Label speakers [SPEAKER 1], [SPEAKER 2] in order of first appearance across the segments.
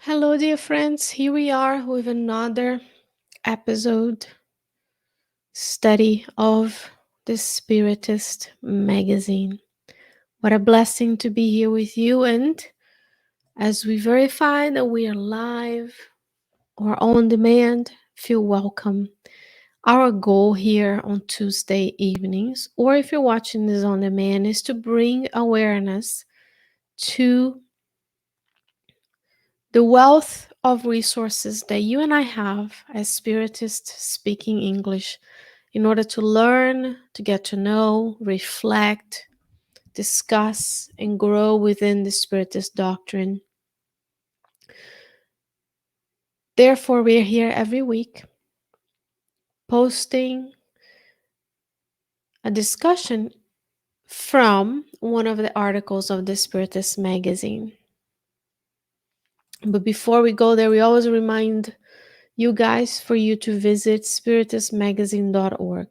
[SPEAKER 1] Hello, dear friends. Here we are with another episode study of the Spiritist magazine. What a blessing to be here with you. And as we verify that we are live or on demand, feel welcome. Our goal here on Tuesday evenings, or if you're watching this on demand, is to bring awareness to the wealth of resources that you and I have as Spiritists speaking English in order to learn, to get to know, reflect, discuss, and grow within the Spiritist doctrine. Therefore, we're here every week posting a discussion from one of the articles of the Spiritist magazine. But before we go there, we always remind you guys for you to visit spiritistmagazine.org.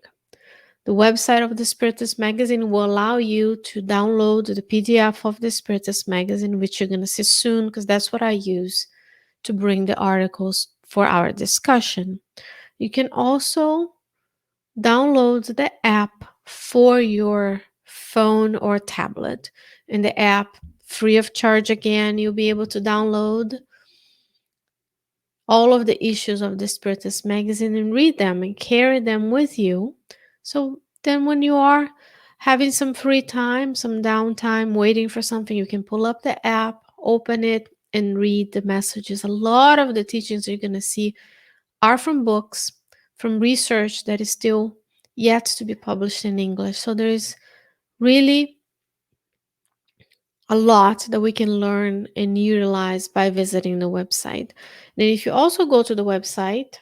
[SPEAKER 1] The website of the Spiritist magazine will allow you to download the PDF of the Spiritist magazine, which you're going to see soon because that's what I use to bring the articles for our discussion. You can also download the app for your phone or tablet. In the app, free of charge again, you'll be able to download all of the issues of the Spiritist magazine and read them and carry them with you. So then, when you are having some free time, some downtime, waiting for something, you can pull up the app, open it, and read the messages. A lot of the teachings you're going to see are from books, from research that is still yet to be published in English. So there is really a lot that we can learn and utilize by visiting the website. And if you also go to the website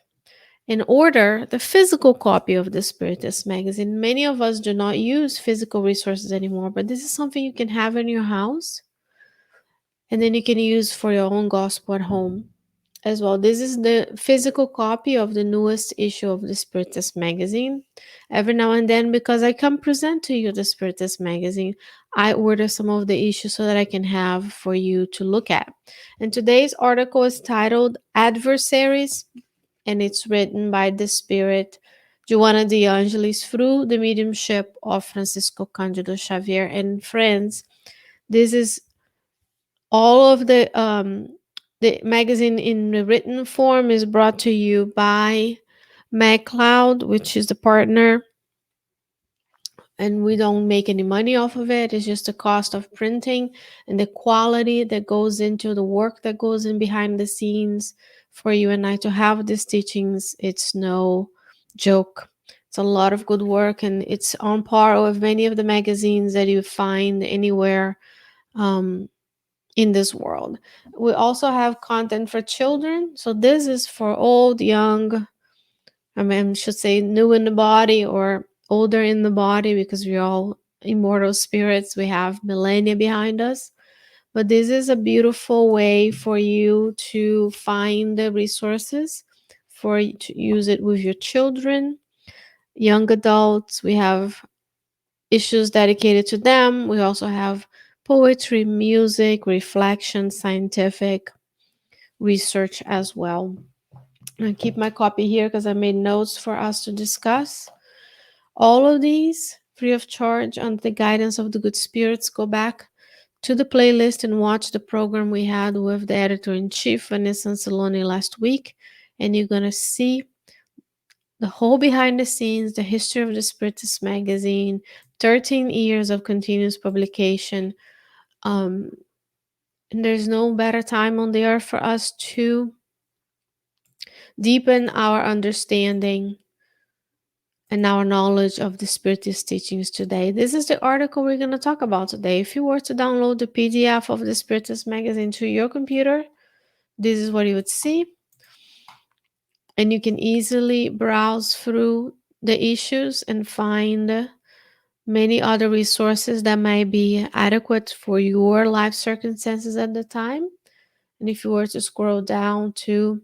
[SPEAKER 1] and order the physical copy of the Spiritist magazine, many of us do not use physical resources anymore, but this is something you can have in your house and then you can use for your own gospel at home as well. This is the physical copy of the newest issue of the Spiritist magazine. Every now and then, because I come present to you the Spiritist magazine, I order some of the issues so that I can have for you to look at. And today's article is titled Adversaries, and it's written by the Spirit Joanna de Angelis through the mediumship of Francisco Cândido Xavier. And friends, this is all of the magazine in the written form is brought to you by MagCloud, which is the partner, and we don't make any money off of it. It's just the cost of printing and the quality that goes into the work that goes in behind the scenes for you and I to have these teachings. It's no joke. It's a lot of good work, and it's on par with many of the magazines that you find anywhere in this world. We also have content for children. So this is for old, young, I should say new in the body or older in the body, because we're all immortal spirits. We have millennia behind us. But this is a beautiful way for you to find the resources for you to use it with your children, young adults. We have issues dedicated to them. We also have poetry, music, reflection, scientific research as well. I keep my copy here because I made notes for us to discuss. All of these free of charge under the guidance of the good spirits. Go back to the playlist and watch the program we had with the editor-in-chief, Vanessa Anceloni, last week, and you're going to see the whole behind the scenes, the history of the Spiritist magazine, 13 years of continuous publication. And there's no better time on the earth for us to deepen our understanding and our knowledge of the Spiritist teachings today. This is the article we're going to talk about today. If you were to download the PDF of the Spiritist magazine to your computer, this is what you would see. And you can easily browse through the issues and find many other resources that might be adequate for your life circumstances at the time. And if you were to scroll down to,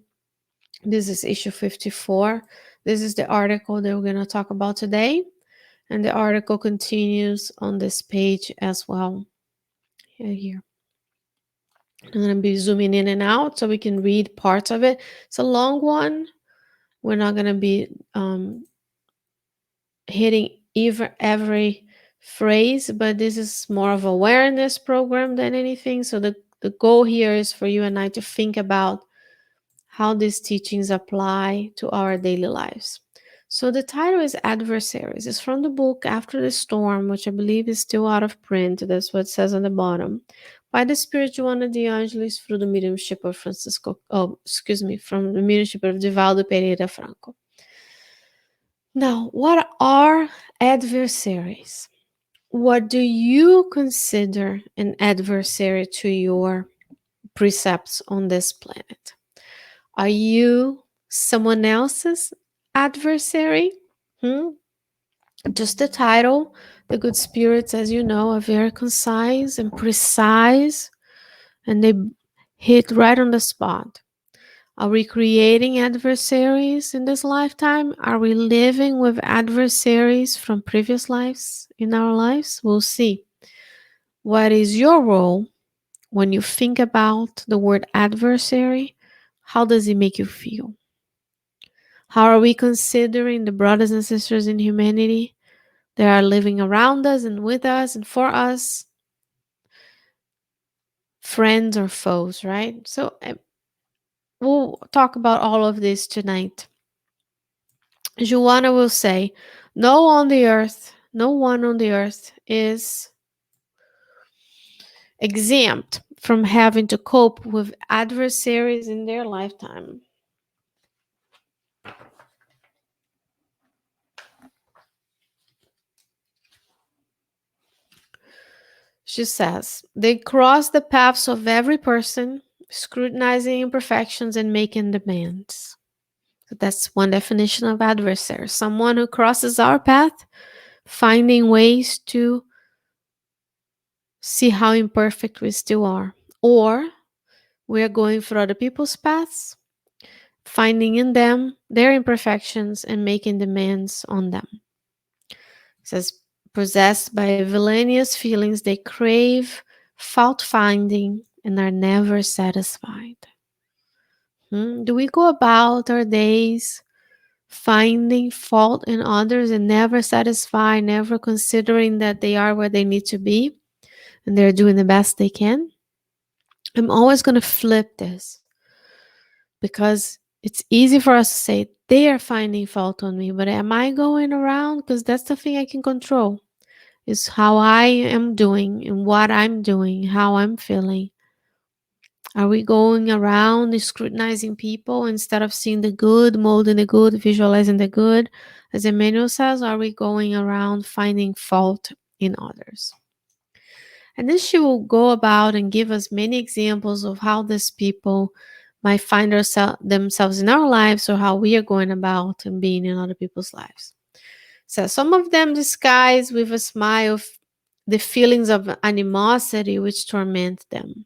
[SPEAKER 1] this is issue 54, this is the article that we're going to talk about today. And the article continues on this page as well. Here. I'm going to be zooming in and out so we can read parts of it. It's a long one. We're not going to be hitting every phrase, but this is more of awareness program than anything. So the goal here is for you and I to think about how these teachings apply to our daily lives. So the title is Adversaries. It's from the book After the Storm, which I believe is still out of print. That's what it says on the bottom. By the Spirit Joanna de Angelis through the mediumship of from the mediumship of Divaldo Pereira Franco. Now, what are adversaries? What do you consider an adversary to your precepts on this planet? Are you someone else's adversary? Hmm? Just the title. The good spirits, as you know, are very concise and precise, and they hit right on the spot. Are we creating adversaries in this lifetime? Are we living with adversaries from previous lives in our lives? We'll see. What is your role when you think about the word adversary? How does it make you feel? How are we considering the brothers and sisters in humanity that are living around us and with us and for us? Friends or foes, right? So we'll talk about all of this tonight. Joanna will say, no one on the earth is exempt from having to cope with adversaries in their lifetime. She says, they cross the paths of every person, scrutinizing imperfections and making demands. So that's one definition of adversary. Someone who crosses our path, finding ways to see how imperfect we still are. Or we are going through other people's paths, finding in them their imperfections and making demands on them. It says, possessed by villainous feelings, they crave fault finding and are never satisfied. Do we go about our days finding fault in others and never satisfied, never considering that they are where they need to be and they're doing the best they can? I'm always going to flip this because it's easy for us to say they are finding fault on me, but am I going around? Because that's the thing I can control, is how I am doing and what I'm doing, how I'm feeling. Are we going around scrutinizing people instead of seeing the good, molding the good, visualizing the good? As Emmanuel says, are we going around finding fault in others? And then she will go about and give us many examples of how these people might find themselves in our lives or how we are going about and being in other people's lives. So some of them disguise with a smile the feelings of animosity which torment them.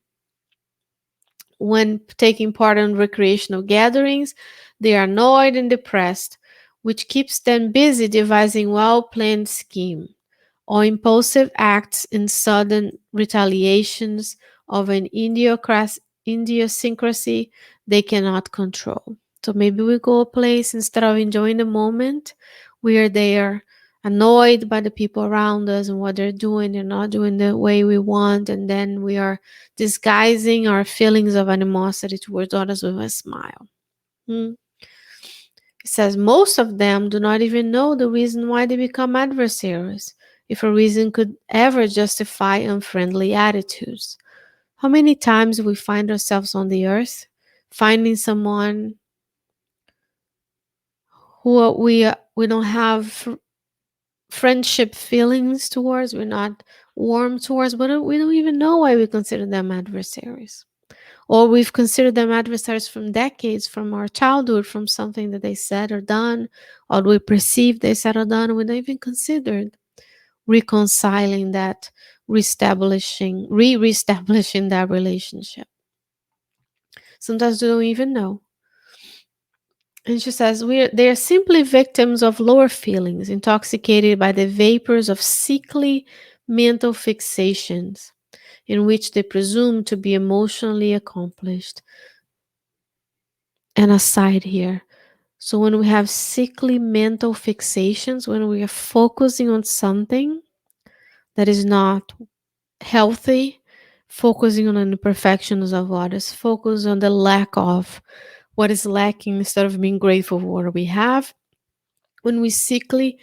[SPEAKER 1] When taking part in recreational gatherings, they are annoyed and depressed, which keeps them busy devising well-planned schemes or impulsive acts and sudden retaliations of an idiosyncrasy they cannot control. So maybe we go a place, instead of enjoying the moment, we are there annoyed by the people around us and what they're doing. They're not doing the way we want, and then we are disguising our feelings of animosity towards others with a smile. It says most of them do not even know the reason why they become adversaries, if a reason could ever justify unfriendly attitudes. How many times we find ourselves on the earth finding someone who we don't have friendship feelings towards, we're not warm towards, but we don't even know why we consider them adversaries. Or we've considered them adversaries from decades, from our childhood, from something that they said or done, or we perceive they said or done, and we don't even considered reconciling that, reestablishing that relationship. Sometimes we don't even know. And she says they are simply victims of lower feelings, intoxicated by the vapors of sickly mental fixations. in which they presume to be emotionally accomplished. And aside here, so when we have sickly mental fixations, when we are focusing on something that is not healthy, focusing on the imperfections of others, focus on the lack of what is lacking instead of being grateful for what we have, when we sickly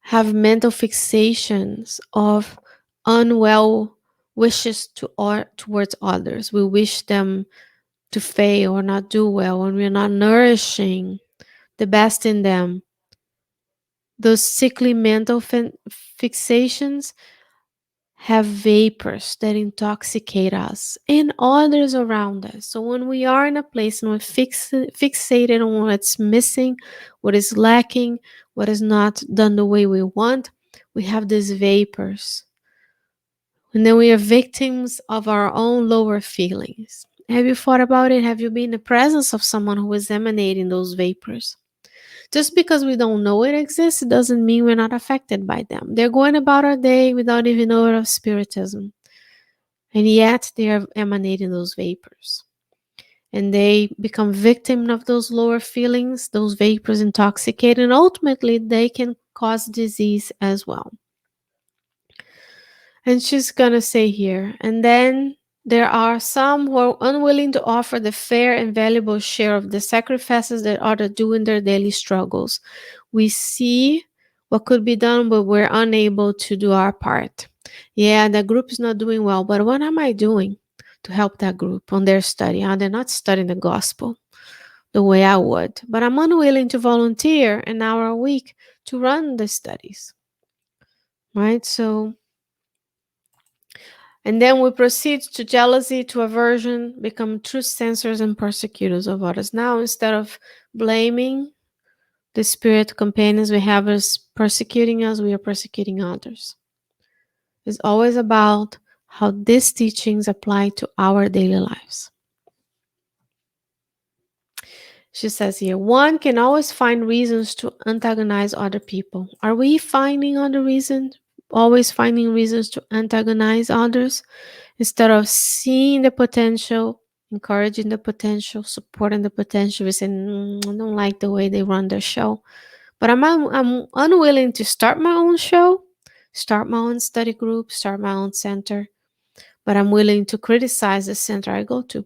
[SPEAKER 1] have mental fixations of unwell wishes towards others, we wish them to fail or not do well, and we're not nourishing the best in them. Those sickly mental fixations have vapors that intoxicate us and others around us. So when we are in a place and we're fixated on what's missing, what is lacking, what is not done the way we want, we have these vapors. And then we are victims of our own lower feelings. Have you thought about it? Have you been in the presence of someone who is emanating those vapors? Just because we don't know it exists, it doesn't mean we're not affected by them. They're going about our day without even knowing of Spiritism. And yet they are emanating those vapors. And they become victim of those lower feelings, those vapors intoxicate, and ultimately they can cause disease as well. And she's going to say here, and then there are some who are unwilling to offer the fair and valuable share of the sacrifices that others do in their daily struggles. We see what could be done, but we're unable to do our part. Yeah, the group is not doing well, but what am I doing to help that group on their study? They're not studying the gospel the way I would, but I'm unwilling to volunteer an hour a week to run the studies, right? So, and then we proceed to jealousy, to aversion, become true censors and persecutors of others. Now, instead of blaming the spirit companions we have as persecuting us, we are persecuting others. It's always about how these teachings apply to our daily lives. She says here, one can always find reasons to antagonize other people. Are we finding other reasons? Always finding reasons to antagonize others instead of seeing the potential, encouraging the potential, supporting the potential. We say, I don't like the way they run their show, but I'm unwilling to start my own show, start my own study group, start my own center, but I'm willing to criticize the center I go to.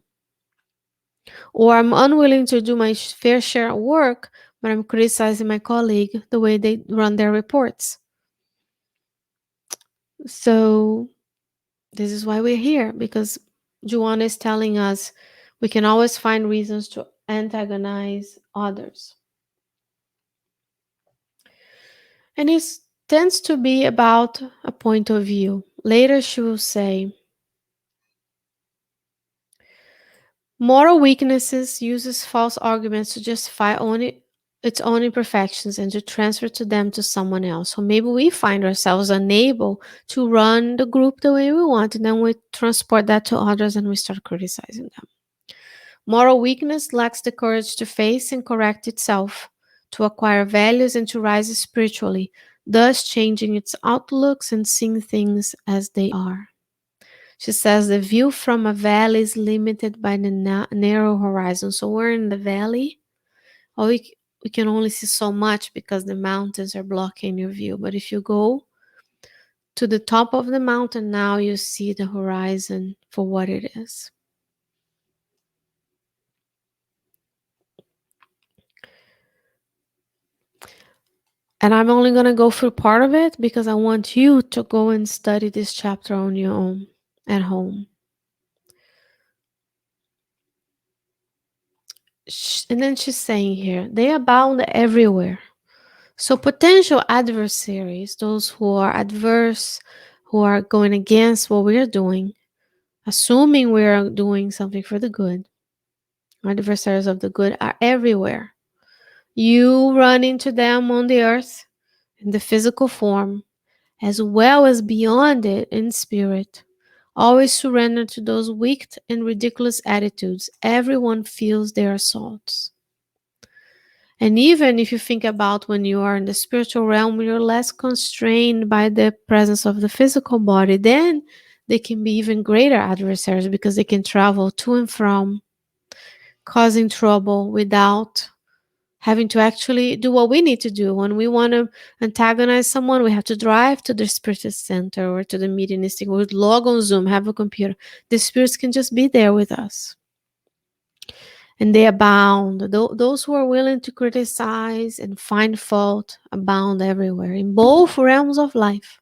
[SPEAKER 1] Or I'm unwilling to do my fair share of work, but I'm criticizing my colleague the way they run their reports. So this is why we're here, because Joanna is telling us we can always find reasons to antagonize others. And it tends to be about a point of view. Later she will say, moral weaknesses uses false arguments to justify its own imperfections and to transfer to them to someone else. So maybe we find ourselves unable to run the group the way we want, and then we transport that to others and we start criticizing them. Moral weakness lacks the courage to face and correct itself, to acquire values and to rise spiritually, thus changing its outlooks and seeing things as they are. She says the view from a valley is limited by the narrow horizon. So we're in the valley. We can only see so much because the mountains are blocking your view. But if you go to the top of the mountain, now you see the horizon for what it is. And I'm only going to go through part of it because I want you to go and study this chapter on your own at home. And then she's saying here, they abound everywhere. So potential adversaries, those who are adverse, who are going against what we are doing, assuming we are doing something for the good, adversaries of the good are everywhere. You run into them on the earth in the physical form, as well as beyond it in spirit. Always surrender to those weak and ridiculous attitudes. Everyone feels their assaults. And even if you think about when you are in the spiritual realm, you're less constrained by the presence of the physical body. Then they can be even greater adversaries because they can travel to and from, causing trouble without having to actually do what we need to do. When we want to antagonize someone, we have to drive to the Spiritist center or to the mediumistic, or log on Zoom, have a computer. The spirits can just be there with us. And they abound. Those who are willing to criticize and find fault abound everywhere in both realms of life.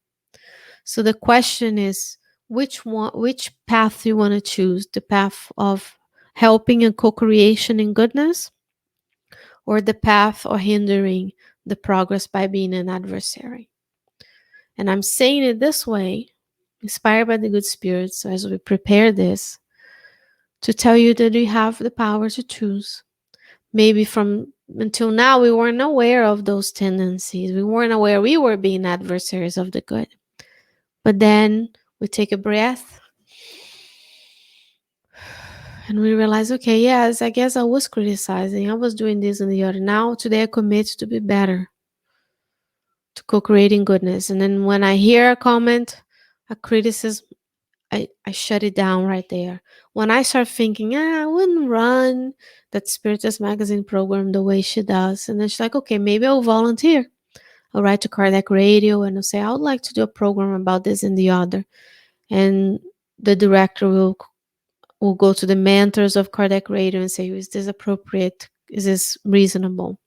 [SPEAKER 1] So the question is, which path do you want to choose? The path of helping and co-creation in goodness, or the path of hindering the progress by being an adversary? And I'm saying it this way, inspired by the good spirits, as we prepare this, to tell you that you have the power to choose. Maybe from until now, we weren't aware of those tendencies. We weren't aware we were being adversaries of the good. But then we take a breath and we realize, okay, yes, I guess I was criticizing. I was doing this and the other. Now, today, I commit to be better, to co-creating goodness. And then when I hear a comment, a criticism, I shut it down right there. When I start thinking, I wouldn't run that Spiritist magazine program the way she does. And then she's like, okay, maybe I'll volunteer. I'll write to Kardec Radio and I'll say, I would like to do a program about this and the other. And the director will go to the mentors of Kardec Radio and say, is this appropriate? Is this reasonable?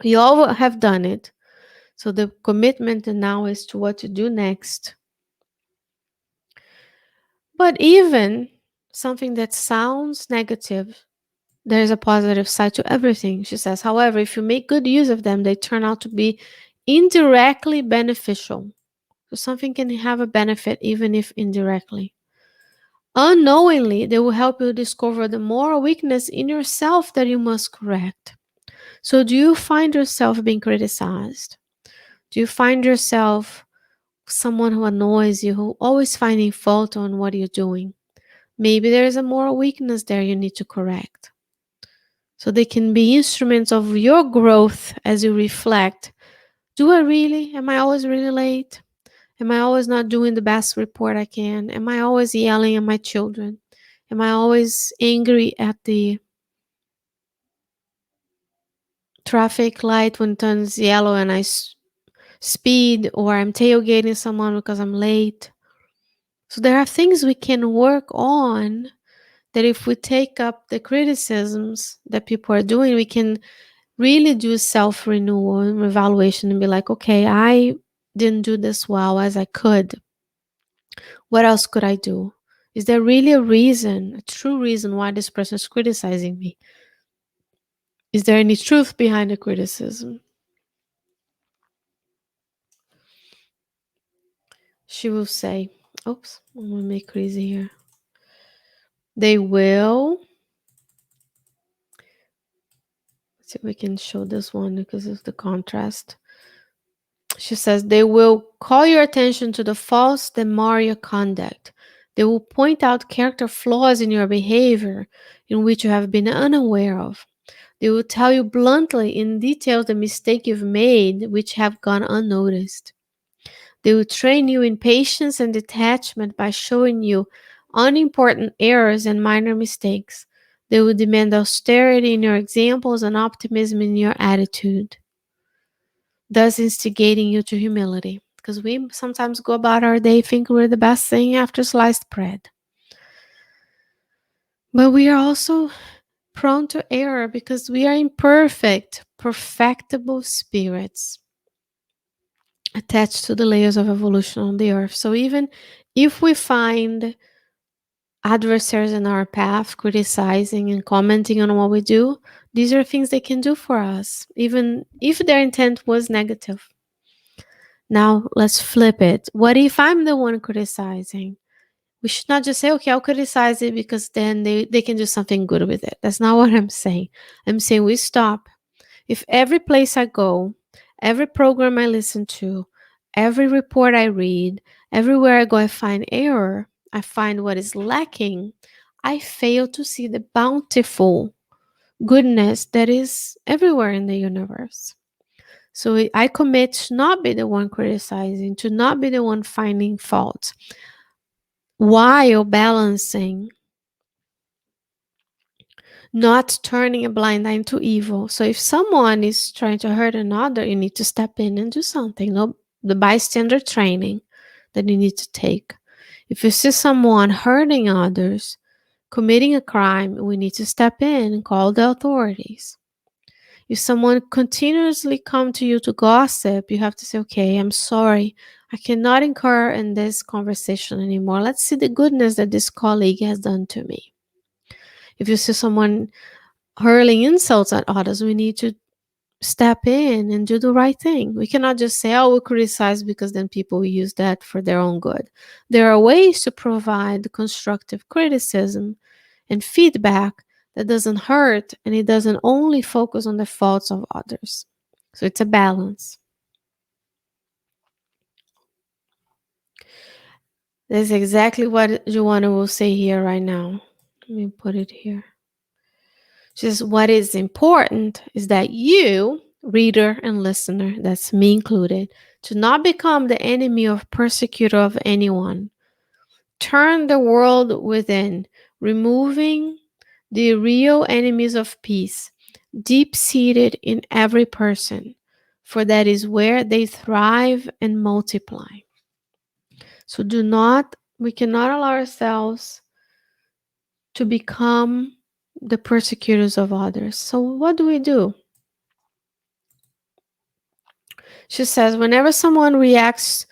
[SPEAKER 1] We all have done it. So the commitment now is to what to do next. But even something that sounds negative, there's a positive side to everything, she says. However, if you make good use of them, they turn out to be indirectly beneficial. So something can have a benefit even if indirectly. Unknowingly, they will help you discover the moral weakness in yourself that you must correct. So do you find yourself being criticized? Do you find yourself someone who annoys you, who always finding fault on what you're doing? Maybe there is a moral weakness there you need to correct. So they can be instruments of your growth as you reflect. Do I really? Am I always really late? Am I always not doing the best report I can? Am I always yelling at my children? Am I always angry at the traffic light when it turns yellow and I speed, or I'm tailgating someone because I'm late? So there are things we can work on, that if we take up the criticisms that people are doing, we can really do self-renewal and evaluation and be like, okay, I didn't do this well as I could. What else could I do? Is there really a reason, a true reason why this person is criticizing me? Is there any truth behind the criticism? She will say, oops, I'm going to make crazy here. They will, let's see if we can show this one because of the contrast. She says, they will call your attention to the faults that mar your conduct. They will point out character flaws in your behavior in which you have been unaware of. They will tell you bluntly in detail the mistake you've made which have gone unnoticed. They will train you in patience and detachment by showing you unimportant errors and minor mistakes. They will demand austerity in your examples and optimism in your attitude, thus instigating you to humility. Because we sometimes go about our day thinking we're the best thing after sliced bread. But we are also prone to error because we are imperfect, perfectible spirits attached to the layers of evolution on the earth. So even if we find adversaries in our path criticizing and commenting on what we do, these are things they can do for us, even if their intent was negative. Now let's flip it. What if I'm the one criticizing? We should not just say, okay, I'll criticize it because then they can do something good with it. That's not what I'm saying. I'm saying we stop. If every place I go, every program I listen to, every report I read, everywhere I go I find error, I find what is lacking, I fail to see the bountiful goodness that is everywhere in the universe. So I commit to not be the one criticizing, to not be the one finding faults. while balancing, not turning a blind eye to evil. So if someone is trying to hurt another, you need to step in and do something. No, the bystander training that you need to take. If you see someone hurting others, committing a crime, we need to step in and call the authorities. If someone continuously come to you to gossip, you have to say, okay, I'm sorry. I cannot incur in this conversation anymore. Let's see the goodness that this colleague has done to me. If you see someone hurling insults at others, we need to step in and do the right thing. We cannot just say, oh, we'll criticize, because then people will use that for their own good. There are ways to provide constructive criticism and feedback that doesn't hurt, and it doesn't only focus on the faults of others. So it's a balance. That's exactly what Joanna will say here right now. Let me put it here. Just what is important is that you, reader and listener, that's me included, to not become the enemy or persecutor of anyone. Turn the world within, removing the real enemies of peace, deep seated in every person, for that is where they thrive and multiply. So we cannot allow ourselves to become the persecutors of others. So what do? She says, whenever someone reacts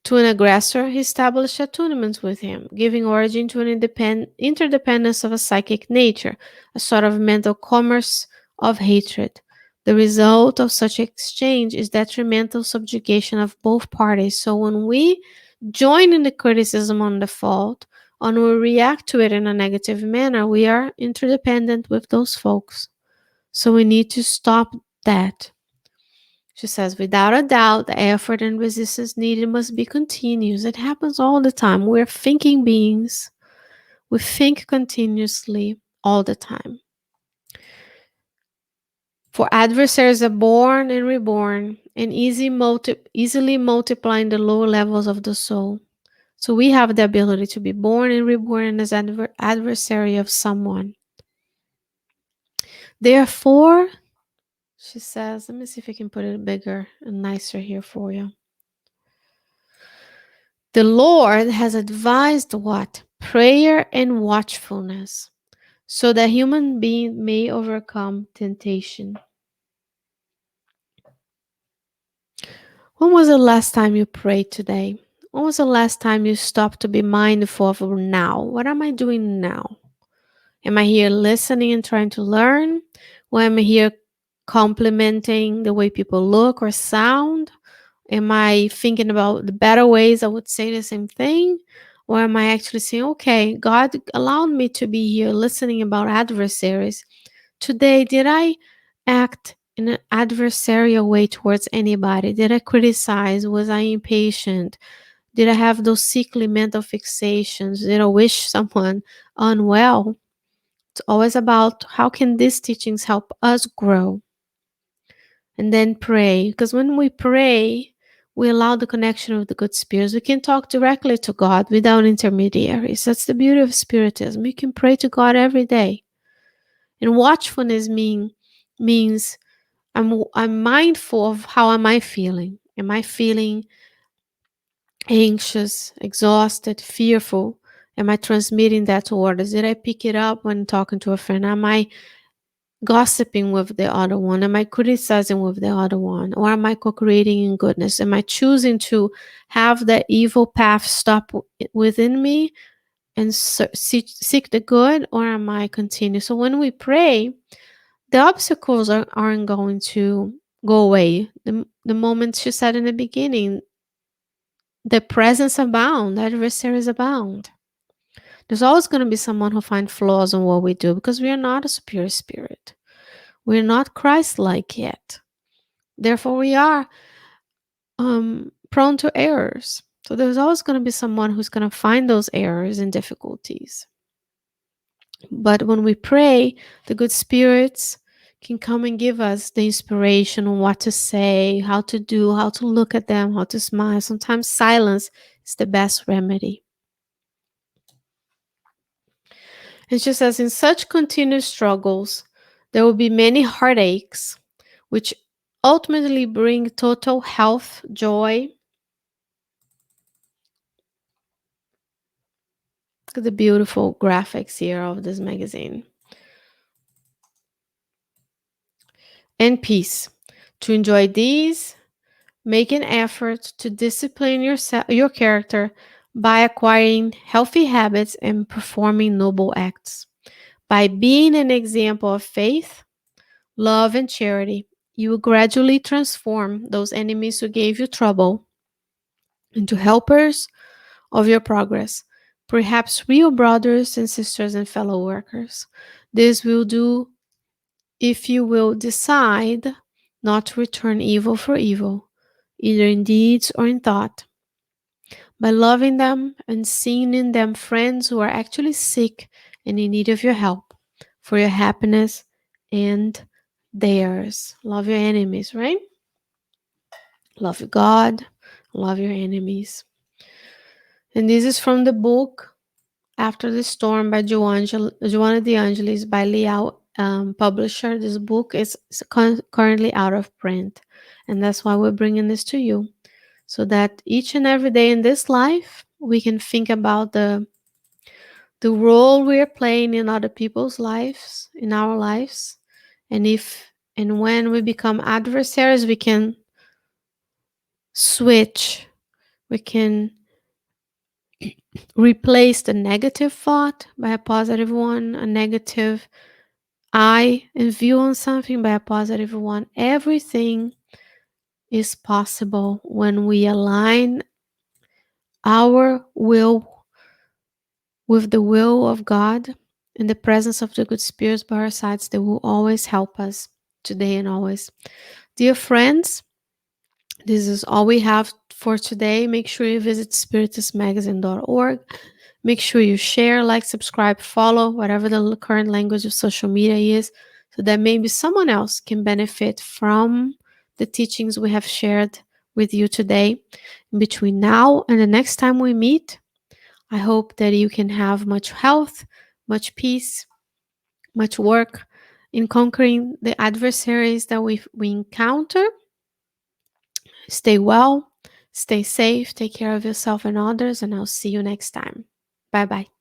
[SPEAKER 1] to an aggressor, he established attunements with him, giving origin to an interdependence of a psychic nature, a sort of mental commerce of hatred. The result of such exchange is detrimental subjugation of both parties. So when we join in the criticism on the fault, and we react to it in a negative manner, we are interdependent with those folks. So we need to stop that. She says, without a doubt, the effort and resistance needed must be continuous. It happens all the time. We're thinking beings. We think continuously all the time. For adversaries are born and reborn and easily multiplying the lower levels of the soul. So we have the ability to be born and reborn as adversary of someone. Therefore, she says, let me see if I can put it bigger and nicer here for you. The Lord has advised what? Prayer and watchfulness, so that human being may overcome temptation. When was the last time you prayed today? When was the last time you stopped to be mindful of now? What am I doing now? Am I here listening and trying to learn? Or am I here complimenting the way people look or sound? Am I thinking about the better ways I would say the same thing? Or am I actually saying, okay, God allowed me to be here listening about adversaries. Today, did I act in an adversarial way towards anybody? Did I criticize? Was I impatient? Did I have those sickly mental fixations? Did I wish someone unwell? It's always about how can these teachings help us grow? And then pray. Because when we pray, we allow the connection with the good spirits. We can talk directly to God without intermediaries. That's the beauty of Spiritism. We can pray to God every day. And watchfulness means I'm mindful of how am I feeling. Am I feeling anxious, exhausted, fearful? Am I transmitting that to others? Did I pick it up when talking to a friend? Am I gossiping with the other one? Am I criticizing with the other one? Or am I co-creating in goodness? Am I choosing to have that evil path stop within me and seek the good? Or am I continue? So when we pray, the obstacles aren't going to go away. The moment she said in the beginning, the presence abound, adversaries abound. There's always going to be someone who finds flaws in what we do, because we are not a superior spirit. We're not Christ-like yet. Therefore, we are prone to errors. So there's always going to be someone who's going to find those errors and difficulties. But when we pray, the good spirits can come and give us the inspiration on what to say, how to do, how to look at them, how to smile. Sometimes silence is the best remedy. It just says, in such continuous struggles, there will be many heartaches, which ultimately bring total health, joy. Look at the beautiful graphics here of this magazine. And peace. To enjoy these, make an effort to discipline your character by acquiring healthy habits and performing noble acts. By being an example of faith, love, and charity, you will gradually transform those enemies who gave you trouble into helpers of your progress, perhaps real brothers and sisters and fellow workers. This will do if you will decide not to return evil for evil, either in deeds or in thought. By loving them and seeing in them friends who are actually sick and in need of your help for your happiness and theirs. Love your enemies, right? Love God, love your enemies. And this is from the book After the Storm by Joanna de Angelis by Liao publisher. This book is currently out of print. And that's why we're bringing this to you. So that each and every day in this life, we can think about the role we are playing in other people's lives, in our lives. And if and when we become adversaries, we can switch. We can replace the negative thought by a positive one, a negative eye and view on something by a positive one. Everything is possible when we align our will with the will of God and the presence of the good spirits by our sides. They will always help us today and always. Dear friends, this is all we have for today. Make sure you visit spiritistmagazine.org. Make sure you share, like, subscribe, follow, whatever the current language of social media is, so that maybe someone else can benefit from the teachings we have shared with you today. Between now and the next time we meet, I hope that you can have much health, much peace, much work in conquering the adversaries that we encounter. Stay well, stay safe, take care of yourself and others, and I'll see you next time. Bye bye.